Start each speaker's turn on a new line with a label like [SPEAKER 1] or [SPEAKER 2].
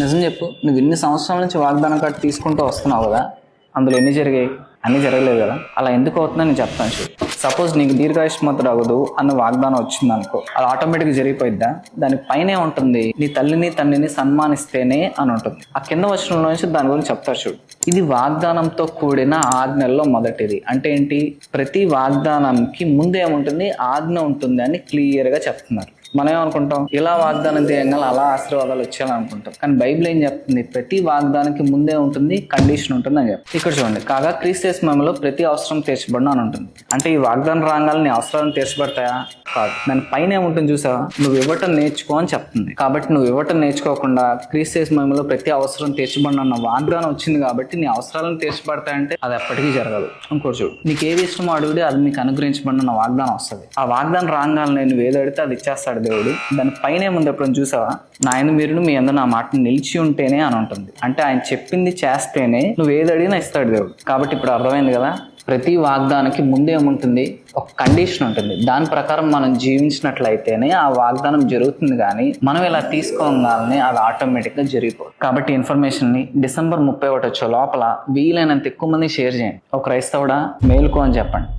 [SPEAKER 1] నిజం చెప్పు, నువ్వు ఇన్ని సంవత్సరాల నుంచి వాగ్దానం కార్డు తీసుకుంటూ వస్తున్నావు కదా, అందులో ఎన్ని జరిగాయి? అన్నీ జరగలేదు కదా. అలా ఎందుకు అవుతుందని నేను చెప్తాను చూడు. సపోజ్ నీకు దీర్ఘాయుష్మంతుడు అవ్వదు అన్న వాగ్దానం వచ్చింది అనుకో, అది ఆటోమేటిక్గా జరిగిపోయిద్దా? దాని పైనే ఉంటుంది, నీ తల్లిని తండ్రిని సన్మానిస్తేనే అని ఉంటుంది. ఆ కింద వచనంలో నుంచి దాని గురించి చెప్తారు చూడు. ఇది వాగ్దానంతో కూడిన ఆజ్ఞల్లో మొదటిది. అంటే ఏంటి? ప్రతి వాగ్దానానికి ముందేముంటుంది? ఆజ్ఞ ఉంటుంది అని క్లియర్గా చెప్తున్నారు. మనం ఏమనుకుంటాం, ఇలా వాగ్దానం చేయంగా అలా ఆశీర్వాదాలు వచ్చేయాలని అనుకుంటాం. కానీ బైబిల్ ఏం చెప్తుంది? ప్రతి వాగ్దానానికి ముందే ఉంటుంది, కండిషన్ ఉంటుంది అని చెప్తుంది. ఇక్కడ చూడండి, కాగా క్రీస్తు యేసు మహిమలో ప్రతి అవసరం తీర్చబడిన అని ఉంటుంది. అంటే ఈ వాగ్దానం రాగాలని అవసరాలను తీర్చబడతాయా? కాదు. దాని పైన ఏముంటుంది చూసావా? నువ్వు ఇవ్వటం నేర్చుకో అని చెప్తుంది. కాబట్టి నువ్వు ఇవ్వటం నేర్చుకోకుండా క్రీస్తు యేసు మహిమలో ప్రతి అవసరం తీర్చబడిన అన్న వాగ్దానం వచ్చింది కాబట్టి నీ అవసరాలను తీర్చబడతాయంటే అది ఎప్పటికీ జరగదు. ఇంకోటి చూడు, నీకు ఏది ఇష్టమో అడుగుడి, అది నీకు అనుగ్రహించబడిన వాగ్దానం వస్తుంది. ఆ వాగ్దానం రాగాలని నేను ఏది అడిగితే అది ఇచ్చేస్తాడు దేవుడు. దాని పైన ఏముంది ఎప్పుడైనా చూసావా? నాయన మీరు మీ అందరూ నా మాటను నిలిచి ఉంటేనే అని ఉంటుంది. అంటే ఆయన చెప్పింది చేస్తేనే నువ్వు ఏది అడిగినా ఇస్తాడు దేవుడు. కాబట్టి ఇప్పుడు అర్థమైంది కదా, ప్రతి వాగ్దానానికి ముందేముంటుంది? ఒక కండిషన్ ఉంటుంది. దాని ప్రకారం మనం జీవించినట్లయితేనే ఆ వాగ్దానం జరుగుతుంది. కానీ మనం ఇలా తీసుకోగానే అది ఆటోమేటిక్గా జరిగిపోతుంది. కాబట్టి ఇన్ఫర్మేషన్ని December 31 వచ్చే లోపల వీలైనంత ఎక్కువ మంది షేర్ చేయండి. ఒక క్రైస్తవుడా మేలుకో అని చెప్పండి.